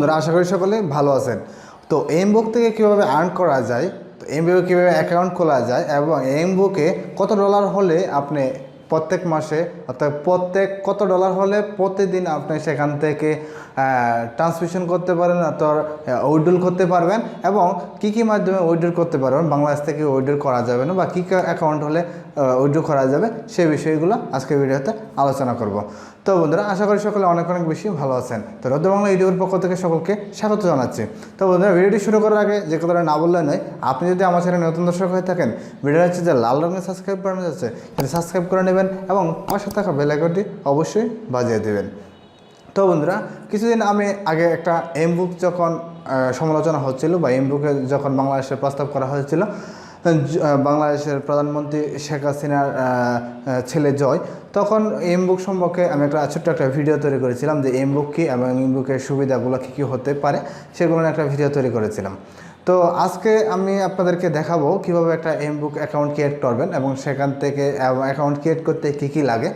বন্ধুরা আশা করি সকলে ভালো আছেন। তো এমবুক থেকে কীভাবে আর্ন করা যায়, তো এমবুকে কীভাবে অ্যাকাউন্ট খোলা যায় এবং এমবুকে কত ডলার হলে আপনি প্রত্যেক মাসে অর্থাৎ প্রত্যেক কত ডলার হলে প্রতিদিন আপনি সেখান থেকে ট্রান্সমিশন করতে পারেন অর্থাৎ উইথড্রল করতে পারবেন এবং কী কী মাধ্যমে উইথড্রল করতে পারবেন, বাংলাদেশ থেকে উইথড্রল করা যাবে না বা কী কী অ্যাকাউন্ট হলে উইথড্রল করা যাবে সেই বিষয়গুলো আজকে ভিডিওতে আলোচনা করব। তো বন্ধুরা আশা করি সকলে অনেক অনেক বেশি ভালো আছেন। তো RudroBangla ইউটিউবের পক্ষ থেকে সকলকে স্বাগত জানাচ্ছি। তো বন্ধুরা ভিডিওটি শুরু করার আগে যে কথাটা না বললে নয়, আপনি যদি আমার চ্যানেলে নতুন দর্শক হয়ে থাকেন, ভিডিও হচ্ছে যে লাল রঙের সাবস্ক্রাইব বাটন আছে সেটা সাবস্ক্রাইব করে নেবেন এবং পাশে থাকা বেল আইকনটি অবশ্যই বাজিয়ে দেবেন। তো বন্ধুরা কিছুদিন আমি আগে একটা এমবুক যখন সমালোচনা হচ্ছিল বা এমবুকে যখন বাংলাদেশের প্রস্তাব করা হয়েছিল, বাংলাদেশের প্রধানমন্ত্রী শেখ হাসিনার ছেলে জয়, তখন এমবুক সম্পর্কে আমি একটা ছোট্ট একটা ভিডিও তৈরি করেছিলাম যে এমবুক কী এবং এমবুকের সুবিধাগুলো কী কী হতে পারে সেগুলো নিয়ে একটা ভিডিও তৈরি করেছিলাম। তো আজকে আমি আপনাদেরকে দেখাবো কিভাবে একটা এমবুক অ্যাকাউন্ট ক্রিয়েট করবেন এবং সেখান থেকে অ্যাকাউন্ট ক্রিয়েট করতে কী কী লাগে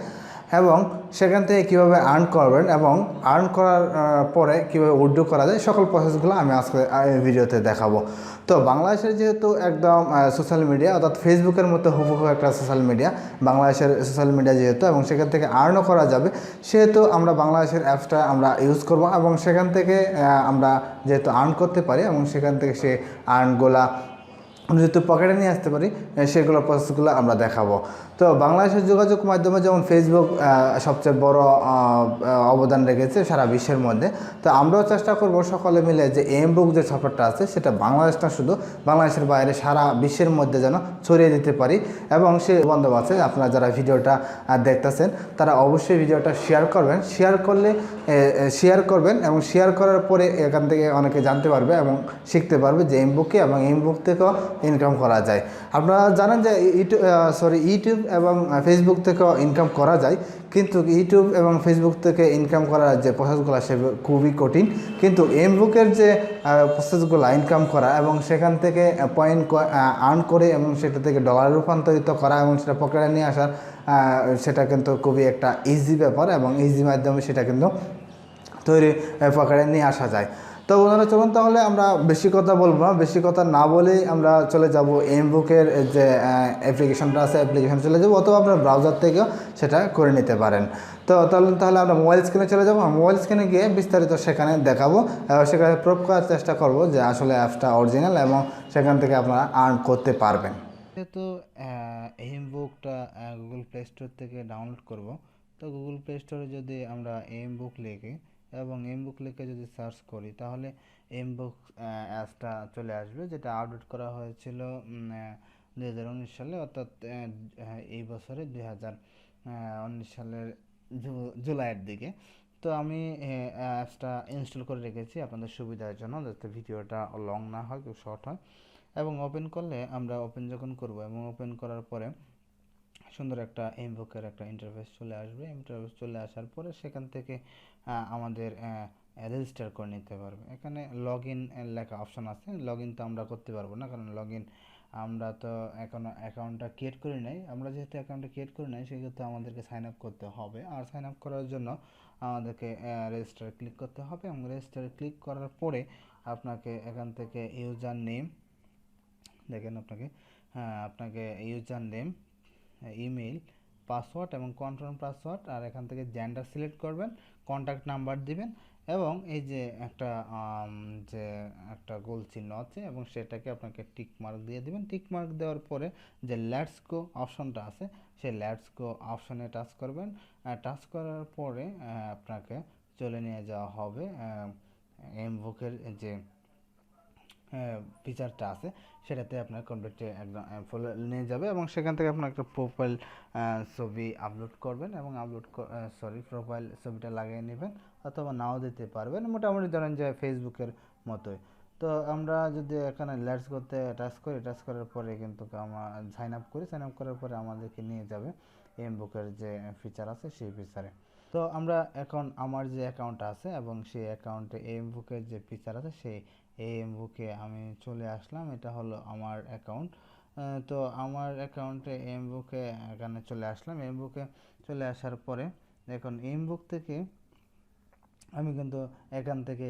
এবং সেখান থেকে কীভাবে আর্ন করবেন এবং আর্ন করার পরে কীভাবে উইথড্র করা যায় সকল প্রসেসগুলো আমি আজকে ভিডিওতে দেখাবো। তো বাংলাদেশের যেহেতু একদম সোশ্যাল মিডিয়া অর্থাৎ ফেসবুকের মতো হুবহু একটা সোশ্যাল মিডিয়া, বাংলাদেশের সোশ্যাল মিডিয়া যেহেতু এবং সেখান থেকে আর্নও করা যাবে, সেহেতু আমরা বাংলাদেশের অ্যাপসটা আমরা ইউজ করব এবং সেখান থেকে আমরা যেহেতু আর্ন করতে পারি এবং সেখান থেকে সে আর্নগুলা আমরা যেহেতু পকেটে নিয়ে আসতে পারি সেগুলো প্রসেসগুলো আমরা দেখাবো। তো বাংলাদেশের যোগাযোগ মাধ্যমে যেমন ফেসবুক সবচেয়ে বড় অবদান রেখেছে সারা বিশ্বের মধ্যে, তো আমরাও চেষ্টা করব সকলে মিলে যে এমবুক যে সফটওয়্যারটা আছে সেটা বাংলাদেশ না শুধু বাংলাদেশের বাইরে সারা বিশ্বের মধ্যে যেন ছড়িয়ে দিতে পারি। এবং সে বান্ধব আছে আপনারা যারা ভিডিওটা দেখতেছেন তারা অবশ্যই ভিডিওটা শেয়ার করবেন, শেয়ার করবেন এবং শেয়ার করার পরে এখান থেকে অনেকে জানতে পারবে এবং শিখতে পারবে যে এমবুকে এবং এমবুক থেকেও ইনকাম করা যায়। আপনারা জানেন যে ইউটিউব এবং ফেসবুক থেকেও ইনকাম করা যায়, কিন্তু ইউটিউব এবং ফেসবুক থেকে ইনকাম করার যে প্রসেসগুলো সে খুবই কঠিন, কিন্তু এমবুকের যে প্রসেসগুলো ইনকাম করা এবং সেখান থেকে পয়েন্ট আর্ন করে এবং সেটা থেকে ডলারে রূপান্তরিত করা এবং সেটা পকেটে নিয়ে আসার সেটা কিন্তু খুবই একটা ইজি ব্যাপার এবং ইজি মাধ্যমে সেটা কিন্তু পকেটে নিয়ে আসা যায়। তো বন্ধুরা চলুন তাহলে আমরা বেশি কথা বলবো না, বেশি কথা না বলেই আমরা চলে যাব এমবুকের যে অ্যাপ্লিকেশনটা আছে অ্যাপ্লিকেশন চলে যাবো, অথবা আপনার ব্রাউজার থেকেও সেটা করে নিতে পারেন। তো তাহলে আমরা মোবাইল স্ক্রিনে চলে যাবো। মোবাইল স্ক্রিনে গিয়ে বিস্তারিত সেখানে দেখাবো, সেখানে প্রুভ করার চেষ্টা করব যে আসলে অ্যাপসটা অরিজিনাল এবং সেখান থেকে আপনারা আর্ন করতে পারবেন। যেহেতু এমবুকটা গুগল প্লে স্টোর থেকে ডাউনলোড করব, তো গুগল প্লে স্টোরে যদি আমরা এমবুক লিখি এবং এমবুক লিখে যদি সার্চ করি তাহলে এমবুক অ্যাপসটা চলে আসবে, যেটা আপডেট করা হয়েছিল 2019 সালে, অর্থাৎ এই বছরে 2019 সালের জুলাইয়ের দিকে। তো আমি অ্যাপসটা ইনস্টল করে রেখেছি আপনাদের সুবিধার জন্য, যাতে ভিডিওটা লং না হয়, খুব শর্ট হয়। এবং ওপেন করলে আমরা ওপেন যখন করব এবং ওপেন করার পরে সুন্দর একটা এমবুকের একটা ইন্টারফেস চলে আসবে। ইন্টারফেস চলে আসার পরে সেখান থেকে আমাদের রেজিস্টার করে নিতে পারবে। এখানে লগ ইন লেখা অপশন আছে। লগ ইন তো আমরা করতে পারবো না, কারণ লগ ইন আমরা তো এখনও অ্যাকাউন্টটা ক্রিয়েট করি নাই। আমরা যেহেতু অ্যাকাউন্টটা ক্রিয়েট করি নাই সেক্ষেত্রে আমাদেরকে সাইন আপ করতে হবে, আর সাইন আপ করার জন্য আমাদেরকে রেজিস্টার ক্লিক করতে হবে এবং রেজিস্টার ক্লিক করার পরে আপনাকে এখান থেকে ইউজার নেম দেখেন, আপনাকে ইউজার নেম, ইমেল, পাসওয়ার্ড এবং কনফার্ম পাসওয়ার্ড, আর এখান থেকে জেন্ডার সিলেক্ট করবেন, কন্ট্যাক্ট নাম্বার দিবেন এবং এই যে একটা গোল চিহ্ন আছে এবং সেটাকে আপনাকে টিক মার্ক দিয়ে দিবেন। টিক মার্ক দেওয়ার পরে যে লেটস গো অপশনটা আছে সেই লেটস গো অপশনে টাচ করবেন। টাচ করার পরে আপনাকে চলে নিয়ে যাওয়া হবে এমবুকের যে ফিচারটা আছে সেটাতে আপনার কমপ্লিটলি একদম ফুল নিয়ে যাবে এবং সেখান থেকে আপনার একটা প্রোফাইল ছবি আপলোড করবেন এবং প্রোফাইল ছবিটা লাগিয়ে নেবেন, অথবা নাও দিতে পারবেন, মোটামুটি ধরেন যে ফেসবুকের মতোই। তো আমরা যদি এখানে লেটস করতে টাচ করি, টাচ করার পরে কিন্তু আমরা সাইন আপ করি, সাইন আপ করার পরে আমাদেরকে নিয়ে যাবে এমবুকের যে ফিচার আছে সেই ফিচারে। তো আমরা এখন আমার যে অ্যাকাউন্ট আছে এবং সেই অ্যাকাউন্টে এমবুকের যে ফিচার আছে সেই এমবুকে আমি চলে আসলাম। এটা হলো আমার অ্যাকাউন্ট। তো আমার অ্যাকাউন্টে এমবুকে এখানে চলে আসলাম। এমবুকে চলে আসার পরে এখন এমবুক থেকে আমি কিন্তু এখান থেকে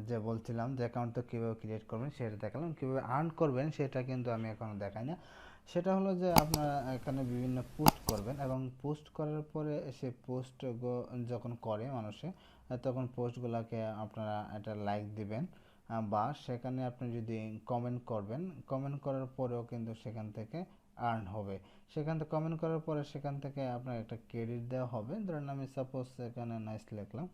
যে বলছিলাম যে অ্যাকাউন্ট তো কীভাবে ক্রিয়েট করবেন সেটা দেখালাম, কীভাবে আর্ন করবেন সেটা কিন্তু আমি এখনও দেখাই না। সেটা হলো যে আপনারা এখানে বিভিন্ন পোস্ট করবেন এবং পোস্ট করার পরে সে পোস্ট যখন করে মানুষে তখন পোস্টগুলোকে আপনারা একটা লাইক দিবেন, বা সেখানে আপনি যদি কমেন্ট করবেন, কমেন্ট করার পরেও কিন্তু সেখান থেকে আর্ন হবে। সেখান থেকে কমেন্ট করার পরে সেখান থেকে আপনার একটা ক্রেডিট দেওয়া হবে। ধরেন আমি সাপোজ এখানে নাইস লিখলাম,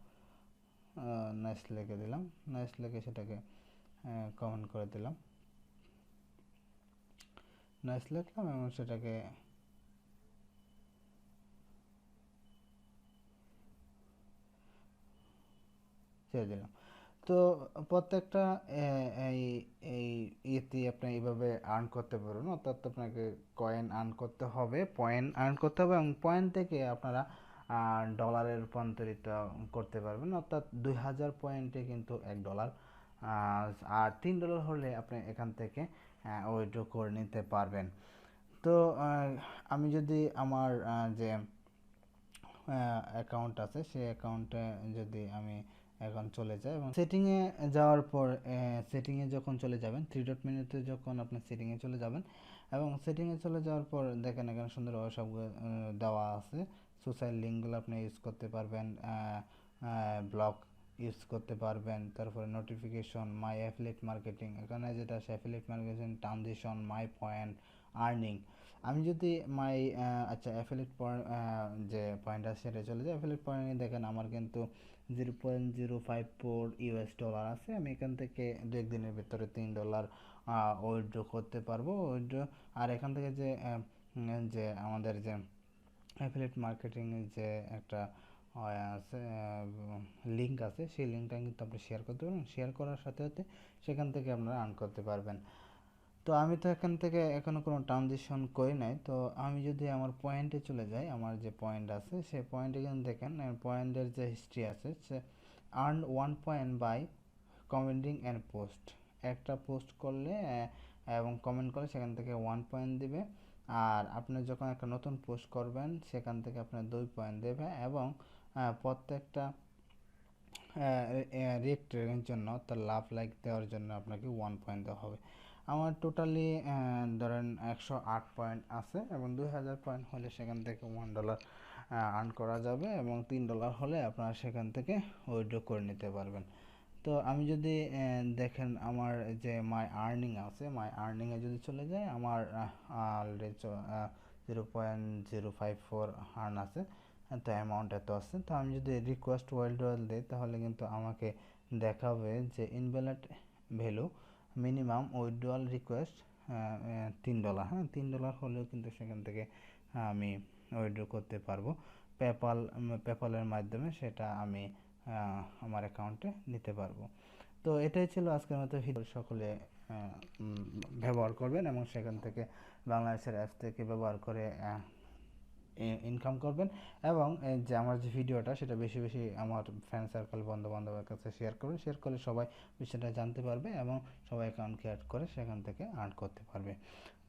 নাইস লিখে দিলাম, নাইস লিখে সেটাকে কমেন্ট করে দিলাম, নাইস লিখলাম এবং সেটাকে ছেড়ে দিলাম। তো প্রত্যেকটা এই এই ইয়েতে আপনি এইভাবে আর্ন করতে পারবেন, অর্থাৎ আপনাকে কয়েন আর্ন করতে হবে, পয়েন্ট আর্ন করতে হবে এবং পয়েন্ট থেকে আপনারা ডলারে রূপান্তরিত করতে পারবেন, অর্থাৎ 2000 পয়েন্টে কিন্তু $1, আর $3 হলে আপনি এখান থেকে উইথড্র করে নিতে পারবেন। তো আমি যদি আমার যে অ্যাকাউন্ট আছে সেই অ্যাকাউন্টে যদি আমি এখন চলে যাই এবং সেটিংয়ে যাওয়ার পর সেটিংয়ে যখন চলে যাবেন, থ্রি ডট মেনুতে যখন আপনি সেটিংয়ে চলে যাবেন এবং সেটিংয়ে চলে যাওয়ার পর দেখেন এখানে সুন্দরভাবে সবগুলো দেওয়া আছে। সোশ্যাল লিঙ্কগুলো আপনি ইউজ করতে পারবেন, ব্লগ ইউজ করতে পারবেন, তারপরে নোটিফিকেশন, মাই অ্যাফিলিয়েট মার্কেটিং, এখানে যেটা আছে affiliate marketing, transition, my point, earning. আমি যদি মাই আচ্ছা অ্যাফিলিয়েট যে পয়েন্ট আছে সেটা চলে যায়। অ্যাফিলিয়েট পয়েন্টে দেখেন আমার কিন্তু $0.054 আছে। আমি এখান থেকে দু একদিনের ভিতরে $3 উইথড্র করতে পারবো, উইথড্র। আর এখান থেকে যে যে আমাদের যে অ্যাফিলিয়েট মার্কেটিং যে একটা আছে লিঙ্ক আছে, সেই লিঙ্কটা কিন্তু আপনি শেয়ার করতে পারবেন। শেয়ার করার সাথে সাথে সেখান থেকে আপনারা আর্ন করতে পারবেন। তো আমি তো এখান থেকে এখনও কোনো ট্রানজিশন করি নাই। তো আমি যদি আমার পয়েন্টে চলে যাই, আমার যে পয়েন্ট আছে সেই পয়েন্টে কিন্তু দেখেন পয়েন্টের যে হিস্ট্রি আছে, সে earn 1 point by commenting and post. একটা পোস্ট করলে এবং কমেন্ট করলে সেখান থেকে 1 পয়েন্ট দিবে, আর আপনি যখন একটা নতুন পোস্ট করবেন সেখান থেকে আপনার 2 পয়েন্ট দেবে এবং প্রত্যেকটা রিয়েক্টের জন্য তার লাভ লাইক দেওয়ার জন্য আপনাকে 1 পয়েন্ট দেওয়া হবে। আমার টোটালি ধরেন 108 পয়েন্ট আছে এবং 2000 পয়েন্ট হলে সেখান থেকে $1 আর্ন করা যাবে এবং $3 হলে আপনারা সেখান থেকে উইথড্র করে নিতে পারবেন। তো আমি যদি দেখেন আমার যে মাই আর্নিং আছে, মাই আর্নিংয়ে যদি চলে যায় আমার অলরেডি 0.054 আর্ন আছে, তো অ্যামাউন্ট এত আছে। তো আমি যদি রিকোয়েস্ট ওয়েলডওয়েল দিই তাহলে কিন্তু আমাকে দেখাবে যে invalid value, minimum withdrawal request $3। হ্যাঁ, $3 হলেও কিন্তু সেখান থেকে আমি উইথড্র করতে পারবো। পেপ্যালের মাধ্যমে সেটা আমি আমার অ্যাকাউন্টে নিতে পারবো। তো এটাই ছিল আজকের মতো ভিডিও। সকলে ব্যবহার করবেন এবং সেখান থেকে বাংলাদেশের অ্যাপস থেকে ব্যবহার করে ইনকাম করবেন এবং যে আমার যে ভিডিওটা সেটা বেশি বেশি আমার ফ্রেন্ড সার্কেল, বন্ধু বান্ধবের কাছে শেয়ার করবেন। শেয়ার করলে সবাই বিষয়টা জানতে পারবে এবং সবাই অ্যাকাউন্ট ক্রিয়েট করে সেখান থেকে আর্ন করতে পারবে।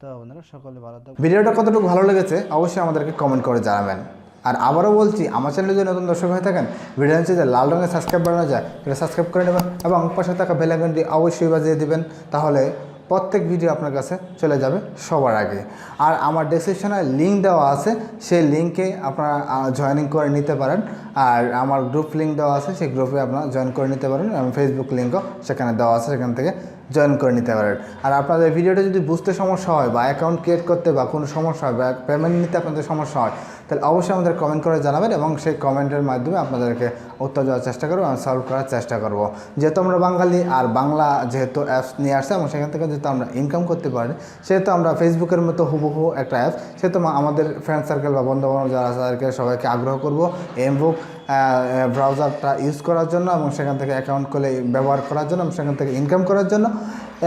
তো বন্ধুরা সকলে ভালো থাকবেন। ভিডিওটা কতটুকু ভালো লেগেছে অবশ্যই আমাদেরকে কমেন্ট করে জানাবেন। আর আবারও বলছি, আমার চ্যানেলে যদি নতুন দর্শক হয়ে থাকেন, ভিডিও নিচে যে লাল রঙের সাবস্ক্রাইব বানানো যায় সেটা সাবস্ক্রাইব করে নেবেন এবং পাশে থাকা বেল আইকনটি অবশ্যই বাজিয়ে দিবেন, তাহলে প্রত্যেক ভিডিও আপনার কাছে চলে যাবে সবার আগে। আর আমার ডেসক্রিপশনে লিঙ্ক দেওয়া আছে, সেই লিঙ্কে আপনারা জয়েনিং করে নিতে পারেন। আর আমার গ্রুপ লিঙ্ক দেওয়া আছে, সেই গ্রুপে আপনারা জয়েন করে নিতে পারেন এবং ফেসবুক লিঙ্কও সেখানে দেওয়া আছে, সেখান থেকে জয়েন করে নিতে পারেন। আর আপনাদের ভিডিওটা যদি বুঝতে সমস্যা হয় বা অ্যাকাউন্ট ক্রিয়েট করতে বা কোনো সমস্যা হয় বা পেমেন্ট নিতে আপনাদের সমস্যা হয়, তাহলে অবশ্যই আমাদের কমেন্ট করে জানাবেন এবং সেই কমেন্টের মাধ্যমে আপনাদেরকে উত্তর দেওয়ার চেষ্টা করবো, আমি সলভ করার চেষ্টা করব। যেহেতু আমরা বাঙালি আর বাংলা যেহেতু অ্যাপস নিয়ে আসছে এবং সেখান থেকে যেহেতু আমরা ইনকাম করতে পারি, সেহেতু আমরা ফেসবুকের মতো হুবহু একটা অ্যাপস, সেহেতু আমাদের ফ্রেন্ড সার্কেল বা বন্ধু বান্ধব যারা আছে তাদেরকে সবাইকে আগ্রহ করব এমবুক ব্রাউজারটা ইউজ করার জন্য এবং সেখান থেকে অ্যাকাউন্ট খুলে ব্যবহার করার জন্য এবং সেখান থেকে ইনকাম করার জন্য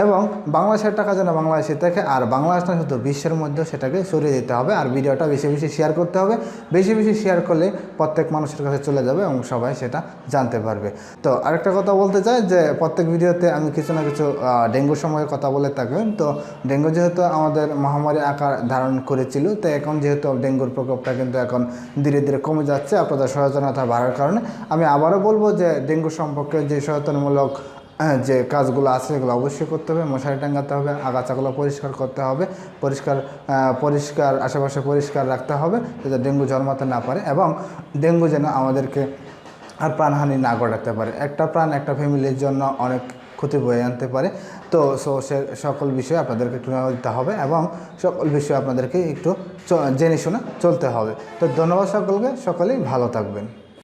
এবং বাংলাদেশের টাকা যেন বাংলাদেশে থেকে আর বাংলাদেশ না শুধু বিশ্বের মধ্যে সেটাকে সরিয়ে দিতে হবে। আর ভিডিওটা বেশি বেশি শেয়ার করতে হবে, বেশি বেশি শেয়ার করলে প্রত্যেক মানুষের কাছে চলে যাবে এবং সবাই সেটা জানতে পারবে। তো আরেকটা কথা বলতে চাই যে প্রত্যেক ভিডিওতে আমি কিছু না কিছু ডেঙ্গুর সময় কথা বলে থাকবেন। তো ডেঙ্গু যেহেতু আমাদের মহামারী আকার ধারণ করেছিল, তো এখন যেহেতু ডেঙ্গুর প্রকোপটা কিন্তু এখন ধীরে ধীরে কমে যাচ্ছে, আপনাদের সচেতনতা বাড়ার কারণে। আমি আবারও বলবো যে ডেঙ্গু সম্পর্কে যে সচেতনমূলক যে কাজগুলো আছে সেগুলো অবশ্যই করতে হবে। মশারি টাঙাতে হবে, আগাছাগুলো পরিষ্কার করতে হবে, পরিষ্কার আশেপাশে পরিষ্কার রাখতে হবে যাতে ডেঙ্গু জন্মাতে না পারে, এবং ডেঙ্গু যেন আমাদেরকে আর প্রাণহানি না ঘটাতে পারে। একটা প্রাণ একটা ফ্যামিলির জন্য অনেক ক্ষতি বয়ে আনতে পারে। তো সে সকল বিষয়ে আপনাদেরকে একটু নজর দিতে হবে এবং সকল বিষয়ে আপনাদেরকে একটু জেনে শুনে চলতে হবে। তো ধন্যবাদ সকলকে, সকলেই ভালো থাকবেন।